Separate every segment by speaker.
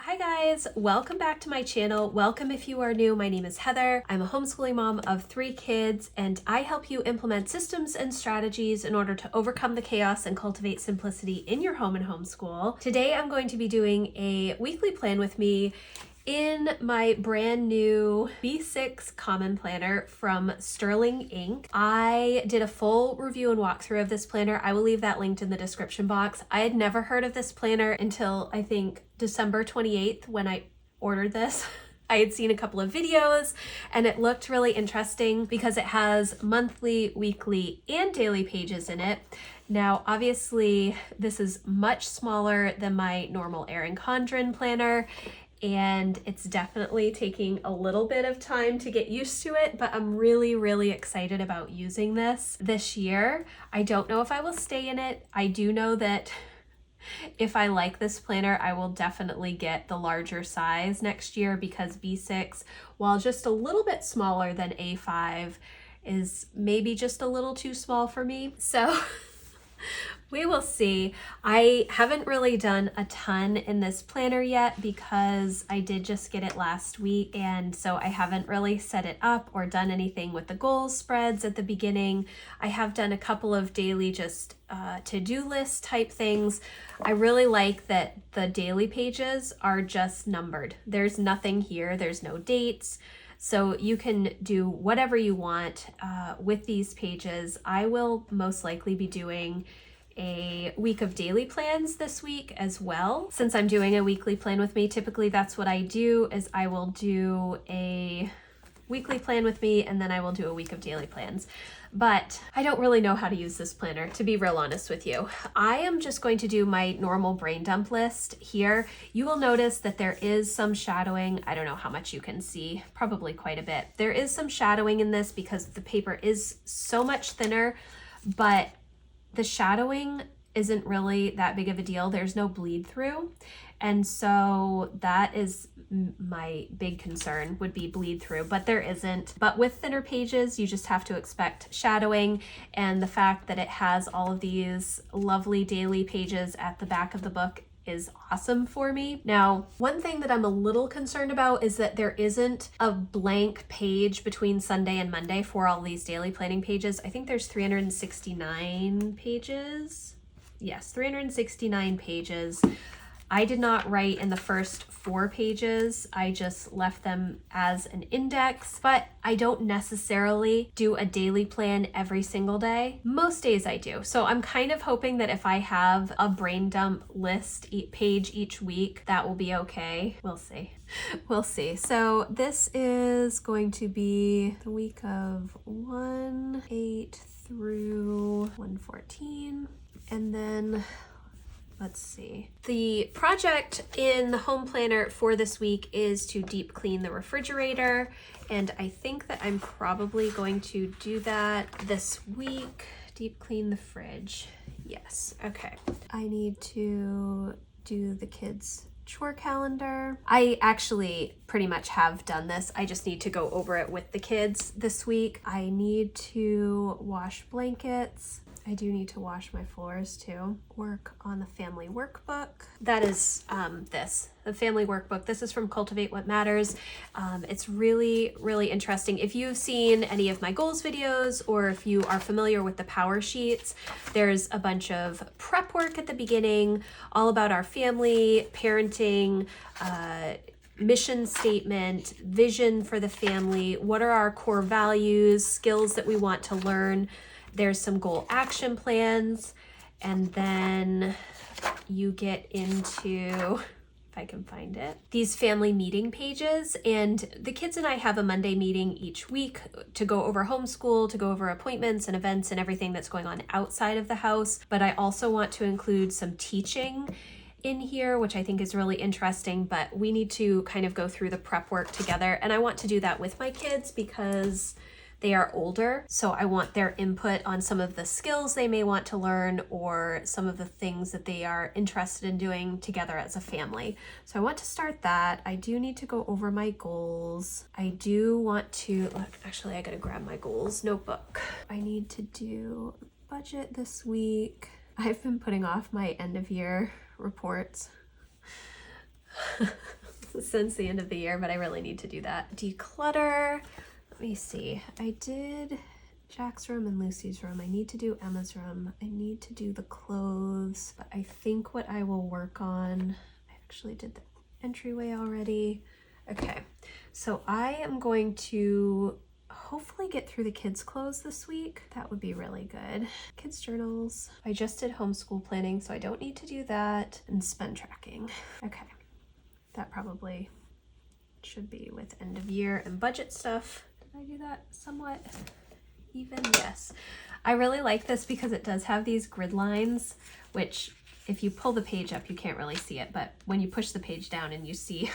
Speaker 1: Hi guys, welcome back to my channel. Welcome if you are new. My name is Heather. I'm a homeschooling mom of 3 kids, and I help you implement systems and strategies in order to overcome the chaos and cultivate simplicity in your home and homeschool. Today I'm going to be doing a weekly plan with me in my brand new B6 Common Planner from Sterling Inc. I did a full review and walkthrough of this planner. I will leave that linked in the description box. I had never heard of this planner until I think December 28th when I ordered this. I had seen a couple of videos and it looked really interesting because it has monthly, weekly, and daily pages in it. Now, obviously, this is much smaller than my normal Erin Condren planner, and it's definitely taking a little bit of time to get used to it, but I'm really excited about using this year. I don't know if I will stay in it. I do know that if I like this planner, I will definitely get the larger size next year because B6, while just a little bit smaller than A5, is maybe just a little too small for me. So we will see. I haven't really done a ton in this planner yet because I did just get it last week, and so I haven't really set it up or done anything with the goals spreads at the beginning. I have done a couple of daily just to-do list type things. I really like that the daily pages are just numbered. There's nothing here, there's no dates. So you can do whatever you want with these pages. I will most likely be doing a week of daily plans this week as well. Since I'm doing a weekly plan with me, typically that's what I do, is I will do a weekly plan with me and then I will do a week of daily plans. But I don't really know how to use this planner, to be real honest with you. I am just going to do my normal brain dump list here. You will notice that there is some shadowing. I don't know how much you can see, probably quite a bit. There is some shadowing in this because the paper is so much thinner, but the shadowing isn't really that big of a deal. There's no bleed through. And so that is my big concern, would be bleed through, but there isn't. But with thinner pages, you just have to expect shadowing, and the fact that it has all of these lovely daily pages at the back of the book is awesome for me. Now, one thing that I'm a little concerned about is that there isn't a blank page between Sunday and Monday for all these daily planning pages. I think there's 369 pages. Yes, 369 pages. I did not write in the first 4 pages. I just left them as an index, but I don't necessarily do a daily plan every single day. Most days I do. So I'm kind of hoping that if I have a brain dump list page each week, that will be okay. We'll see. We'll see. So this is going to be the week of 1/8 through 1/14. And then let's see. The project in the home planner for this week is to deep clean the refrigerator, and I think that I'm probably going to do that this week. Deep clean the fridge. Yes, okay. I need to do the kids' chore calendar. I actually pretty much have done this. I just need to go over it with the kids this week. I need to wash blankets. I do need to wash my floors too. Work on the family workbook. That is the family workbook. This is from Cultivate What Matters. It's really interesting. If you've seen any of my goals videos, or if you are familiar with the power sheets, there's a bunch of prep work at the beginning, all about our family, parenting, mission statement, vision for the family, what are our core values, skills that we want to learn. There's some goal action plans, and then you get into, if I can find it, these family meeting pages. And the kids and I have a Monday meeting each week to go over homeschool, to go over appointments and events and everything that's going on outside of the house. But I also want to include some teaching in here, which I think is really interesting, but we need to kind of go through the prep work together. And I want to do that with my kids because they are older, so I want their input on some of the skills they may want to learn or some of the things that they are interested in doing together as a family. So I want to start that. I do need to go over my goals. I do want to, actually I gotta grab my goals notebook. I need to do budget this week. I've been putting off my end of year reports. since the end of the year, but I really need to do that. Declutter. Let me see. I did Jack's room and Lucy's room. I need to do Emma's room. I need to do the clothes, but I think what I will work on, I actually did the entryway already. Okay, so I am going to hopefully get through the kids' clothes this week. That would be really good. Kids' journals. I just did homeschool planning, so I don't need to do that. And spend tracking. Okay, that probably should be with end of year and budget stuff. Did I do that somewhat even? Yes. I really like this because it does have these grid lines, which if you pull the page up, you can't really see it, but when you push the page down and you see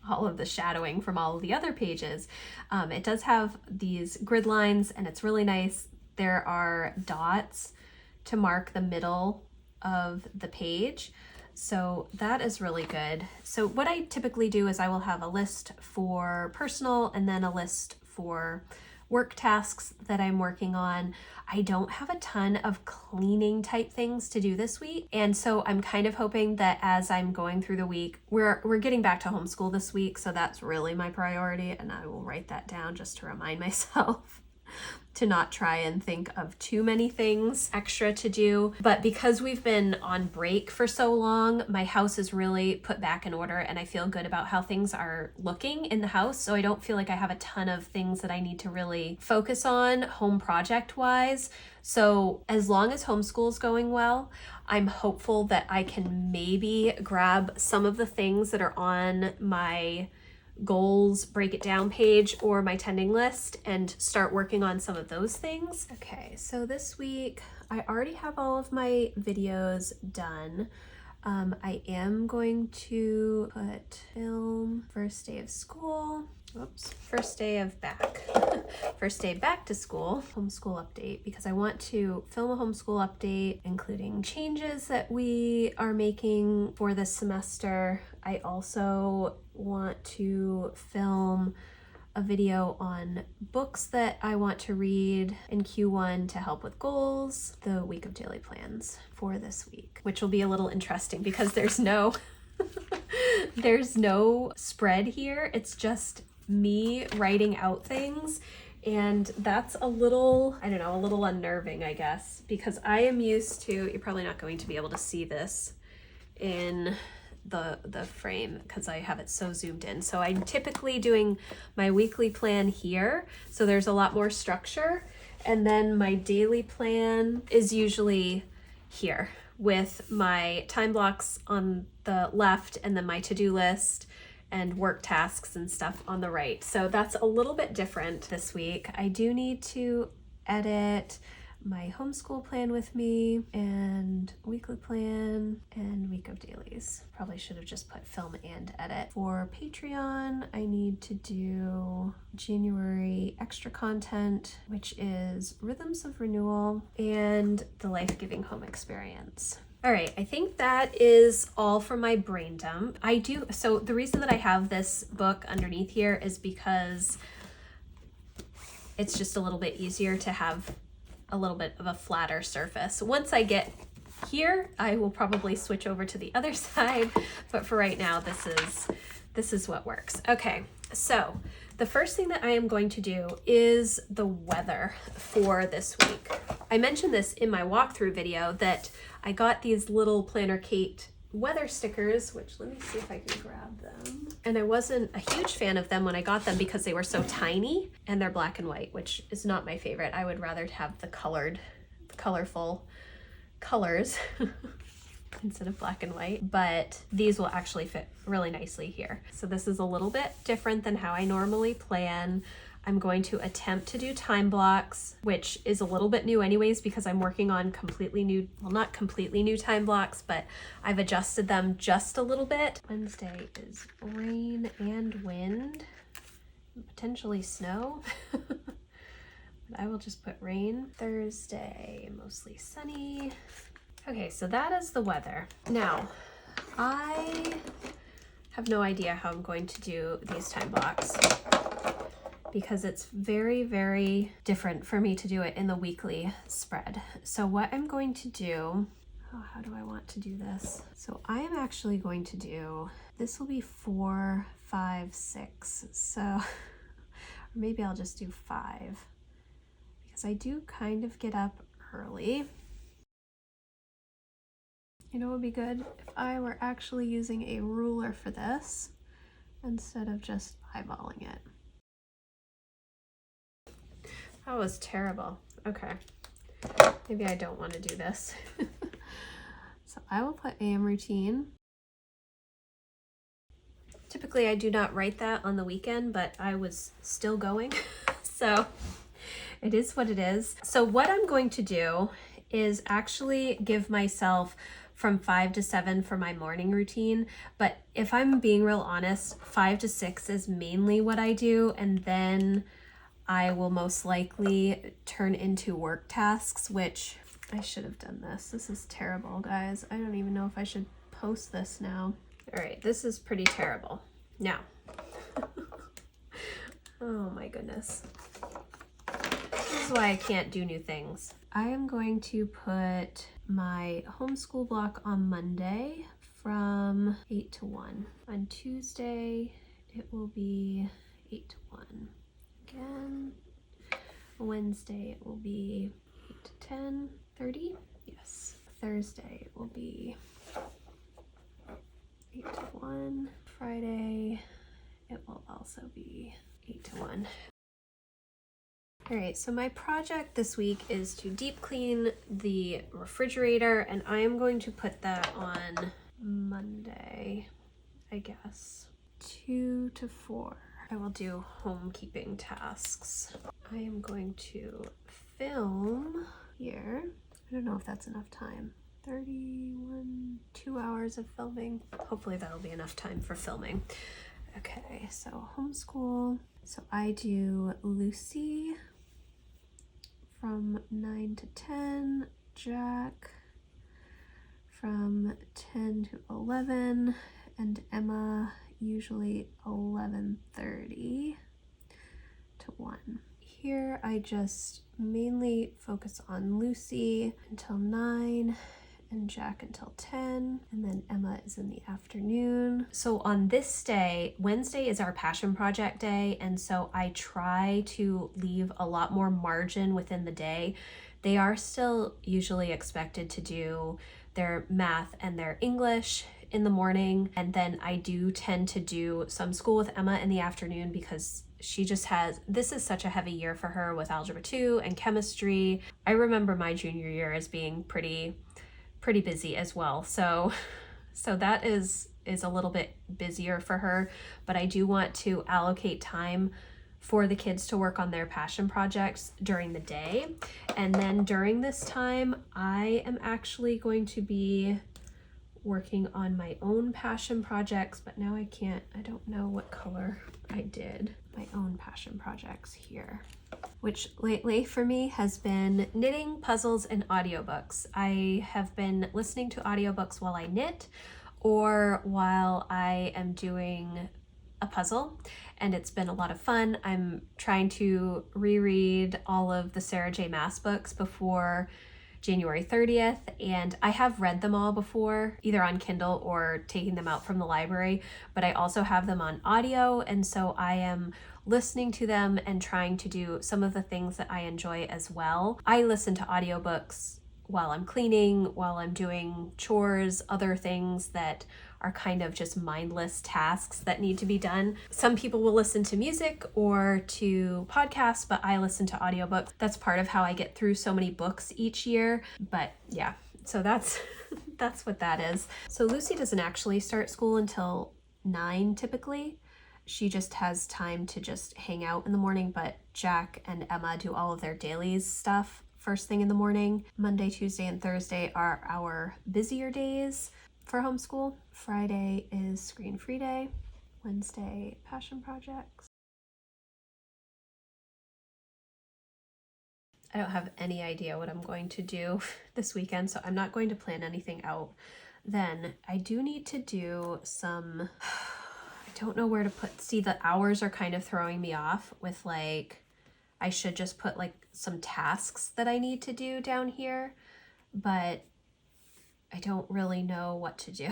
Speaker 1: all of the shadowing from all of the other pages, it does have these grid lines and it's really nice. There are dots to mark the middle of the page. So that is really good. So what I typically do is I will have a list for personal and then a list for work tasks that I'm working on. I don't have a ton of cleaning type things to do this week. And so I'm kind of hoping that as I'm going through the week, we're getting back to homeschool this week. So that's really my priority. And I will write that down just to remind myself to not try and think of too many things extra to do. But because we've been on break for so long, my house is really put back in order and I feel good about how things are looking in the house. So I don't feel like I have a ton of things that I need to really focus on home project wise. So as long as homeschool is going well, I'm hopeful that I can maybe grab some of the things that are on my goals break it down page or my tending list and start working on some of those things. Okay, so this week I already have all of my videos done. I am going to put film first day of school. Oops, first day of back. First day back to school, homeschool update, because I want to film a homeschool update, including changes that we are making for this semester. I also want to film a video on books that I want to read in Q1 to help with goals, the week of daily plans for this week, which will be a little interesting because there's no there's no spread here. It's just me writing out things, and that's a little, I don't know, a little unnerving, I guess, because I am used to, you're probably not going to be able to see this in the frame because I have it so zoomed in. So I'm typically doing my weekly plan here, so there's a lot more structure, and then my daily plan is usually here with my time blocks on the left and then my to-do list and work tasks and stuff on the right. So that's a little bit different this week. I do need to edit my homeschool plan with me and weekly plan and week of dailies. Probably should have just put film and edit. For Patreon, I need to do January extra content, which is Rhythms of Renewal and the Life-Giving Home Experience. All right, I think that is all for my brain dump. So the reason that I have this book underneath here is because it's just a little bit easier to have a little bit of a flatter surface. Once I get here, I will probably switch over to the other side, but for right now, this is what works. Okay, so the first thing that I am going to do is the weather for this week. I mentioned this in my walkthrough video that I got these little Planner Kate weather stickers, which let me see if I can grab them. And I wasn't a huge fan of them when I got them because they were so tiny and they're black and white, which is not my favorite. I would rather have the colorful colors instead of black and white, but these will actually fit really nicely here. So this is a little bit different than how I normally plan. I'm going to attempt to do time blocks, which is a little bit new anyways because I'm working on completely new, well, not completely new time blocks, but I've adjusted them just a little bit. Wednesday is rain and wind, potentially snow. But I will just put rain. Thursday, mostly sunny. Okay, so that is the weather. Now, I have no idea how I'm going to do these time blocks because it's very, very different for me to do it in the weekly spread. So what I'm going to do, how do I want to do this? So I am actually going to do, this will be 4 5, 6. So, or maybe I'll just do 5 because I do kind of get up early. You know what would be good? If I were actually using a ruler for this instead of just eyeballing it. That was terrible. Okay. Maybe I don't want to do this. So I will put AM routine. Typically I do not write that on the weekend, but I was still going. So it is what it is. So what I'm going to do is actually give myself from 5 to 7 for my morning routine. But if I'm being real honest, 5 to 6 is mainly what I do. And then I will most likely turn into work tasks, which I should have done this. This is terrible, guys. I don't even know if I should post this now. All right, this is pretty terrible. Now, oh my goodness. This is why I can't do new things. I am going to put my homeschool block on Monday from 8 to 1. On Tuesday, it will be 8 to 1. Again, Wednesday, it will be 8 to 10:30. Yes. Thursday, it will be 8 to 1. Friday, it will also be 8 to 1. All right, so my project this week is to deep clean the refrigerator, and I am going to put that on Monday, I guess. 2 to 4. I will do homekeeping tasks. I am going to film here. I don't know if that's enough time. 2 hours of filming. Hopefully that'll be enough time for filming. Okay, so homeschool. So I do Lucy from 9 to 10, Jack from 10 to 11, and Emma usually 11:30 to 1. Here I just mainly focus on Lucy until 9 and Jack until 10, and then Emma is in the afternoon. So on this day, Wednesday is our passion project day, and so I try to leave a lot more margin within the day. They are still usually expected to do their math and their English in the morning, and then I do tend to do some school with Emma in the afternoon because she just has, this is such a heavy year for her with Algebra 2 and chemistry. I remember my junior year as being pretty busy as well. So that is a little bit busier for her, but I do want to allocate time for the kids to work on their passion projects during the day. And then during this time, I am actually going to be working on my own passion projects, but now I don't know what color I did. My own passion projects here, which lately for me has been knitting, puzzles, and audiobooks. I have been listening to audiobooks while I knit or while I am doing a puzzle, and it's been a lot of fun. I'm trying to reread all of the Sarah J. Maas books before January 30th, and I have read them all before, either on Kindle or taking them out from the library, but I also have them on audio, and so I am listening to them and trying to do some of the things that I enjoy as well. I listen to audiobooks while I'm cleaning, while I'm doing chores, other things that are kind of just mindless tasks that need to be done. Some people will listen to music or to podcasts, but I listen to audiobooks. That's part of how I get through so many books each year. But yeah, so that's what that is. So Lucy doesn't actually start school until 9 typically. She just has time to just hang out in the morning, but Jack and Emma do all of their dailies stuff first thing in the morning. Monday, Tuesday, and Thursday are our busier days for homeschool. Friday is screen-free day. Wednesday, passion projects. I don't have any idea what I'm going to do this weekend, so I'm not going to plan anything out. Then I do need to do some, I don't know where to put, see, the hours are kind of throwing me off with like, I should just put like some tasks that I need to do down here, but I don't really know what to do.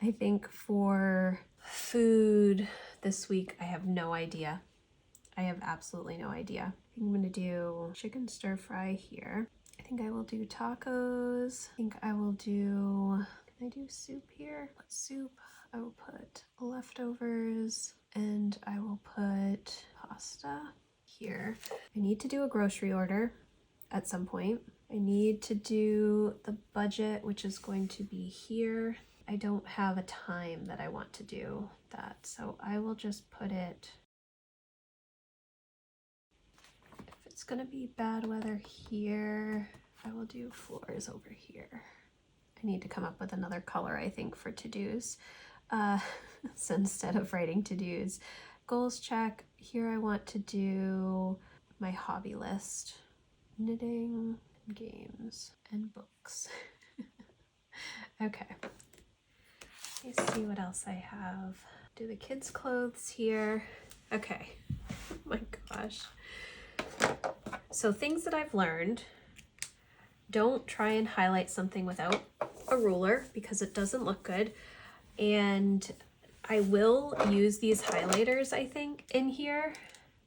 Speaker 1: I think for food food this week, I have no idea. I have absolutely no idea. I think I'm gonna do chicken stir fry here. I think I will do tacos. I think I will do, can I do soup here? What soup? I will put leftovers and I will put pasta here. I need to do a grocery order at some point. I need to do the budget, which is going to be here. I don't have a time that I want to do that, so I will just put it, if it's gonna be bad weather here, I will do floors over here. I need to come up with another color, I think, for to-dos. So instead of writing to-dos, goals check. Here I want to do my hobby list. Knitting, games, and books. Okay. Let me see what else I have. Do the kids' clothes here. Okay. Oh my gosh. So things that I've learned. Don't try and highlight something without a ruler because it doesn't look good. And I will use these highlighters, I think, in here,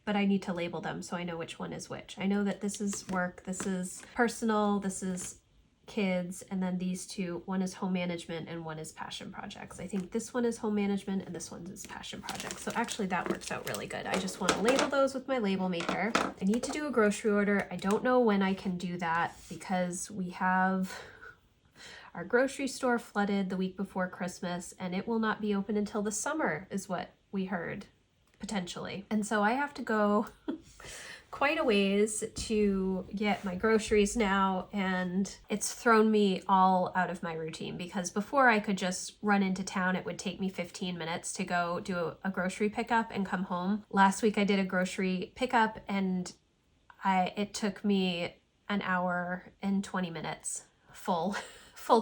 Speaker 1: but I need to label them so I know which one is which. I know that this is work, this is personal, this is kids, and then these two, one is home management and one is passion projects. I think this one is home management and this one is passion projects. So actually that works out really good. I just want to label those with my label maker. I need to do a grocery order. I don't know when I can do that because we have our grocery store flooded the week before Christmas and it will not be open until the summer is what we heard, potentially. And so I have to go quite a ways to get my groceries now, and it's thrown me all out of my routine because before I could just run into town. It would take me 15 minutes to go do a grocery pickup and come home. Last week I did a grocery pickup and it took me an hour and 20 minutes full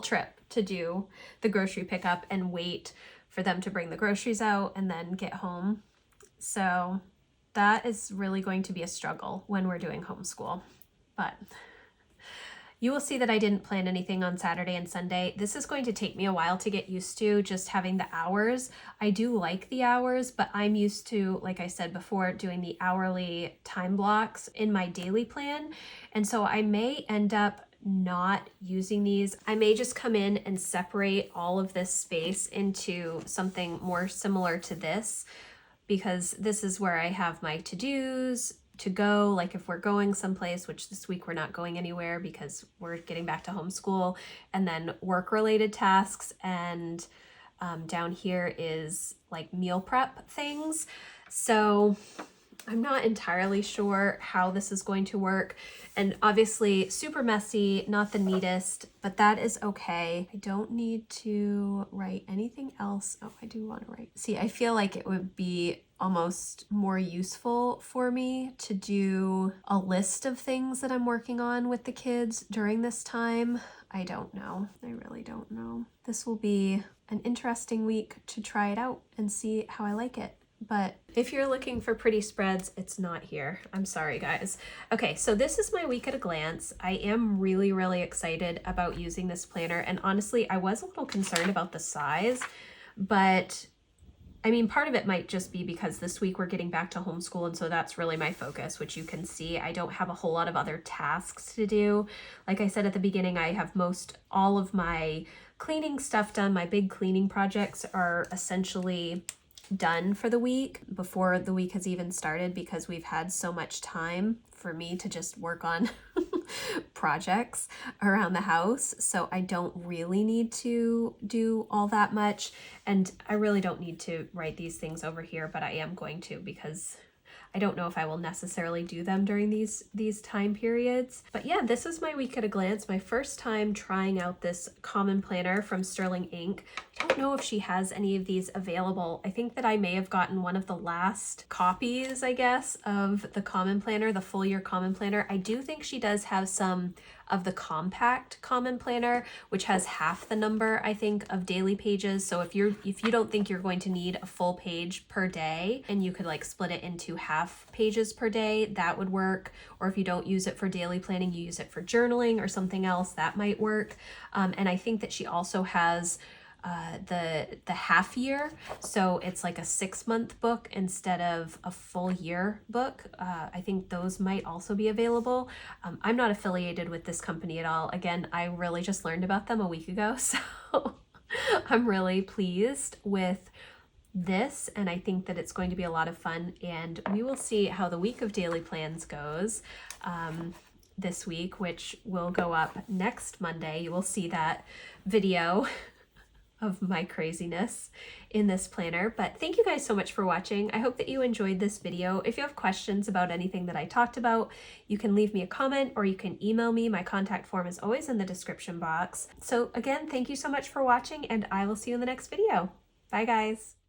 Speaker 1: trip to do the grocery pickup and wait for them to bring the groceries out and then get home. So that is really going to be a struggle when we're doing homeschool. But you will see that I didn't plan anything on Saturday and Sunday. This is going to take me a while to get used to, just having the hours. I do like the hours, but I'm used to, like I said before, doing the hourly time blocks in my daily plan. And so I may end up not using these. I may just come in and separate all of this space into something more similar to this, because this is where I have my to-dos to go, like if we're going someplace, which this week we're not going anywhere because we're getting back to homeschool, and then work-related tasks, and down here is like meal prep things. So I'm not entirely sure how this is going to work. And obviously super messy, not the neatest, but that is okay. I don't need to write anything else. Oh, I do want to write. See, I feel like it would be almost more useful for me to do a list of things that I'm working on with the kids during this time. I don't know. I really don't know. This will be an interesting week to try it out and see how I like it. But if you're looking for pretty spreads, it's not here. I'm sorry, guys. Okay, so this is my week at a glance. I am really, really excited about using this planner. And honestly, I was a little concerned about the size, but I mean, part of it might just be because this week we're getting back to homeschool, and so that's really my focus, which you can see. I don't have a whole lot of other tasks to do. Like I said at the beginning, I have all of my cleaning stuff done. My big cleaning projects are essentially done for the week before the week has even started, because we've had so much time for me to just work on projects around the house. So I don't really need to do all that much, and I really don't need to write these things over here, but I am going to, because I don't know if I will necessarily do them during these time periods. But yeah, this is my week at a glance, my first time trying out this common planner from Sterling Ink. I don't know if she has any of these available. I think that I may have gotten one of the last copies, I guess, of the common planner, the full year common planner. I do think she does have some of the compact common planner, which has half the number, I think, of daily pages. So if you don't think you're going to need a full page per day, and you could like split it into half pages per day, that would work. Or if you don't use it for daily planning, you use it for journaling or something else, that might work. And I think that she also has the half year, so it's like a 6-month book instead of a full year book. I think those might also be available. I'm not affiliated with this company at all. Again, I really just learned about them a week ago, so I'm really pleased with this, and I think that it's going to be a lot of fun, and we will see how the week of daily plans goes this week, which will go up next Monday. You will see that video of my craziness in this planner. But thank you guys so much for watching. I hope that you enjoyed this video. If you have questions about anything that I talked about, you can leave me a comment or you can email me. My contact form is always in the description box. So again, thank you so much for watching, and I will see you in the next video. Bye guys.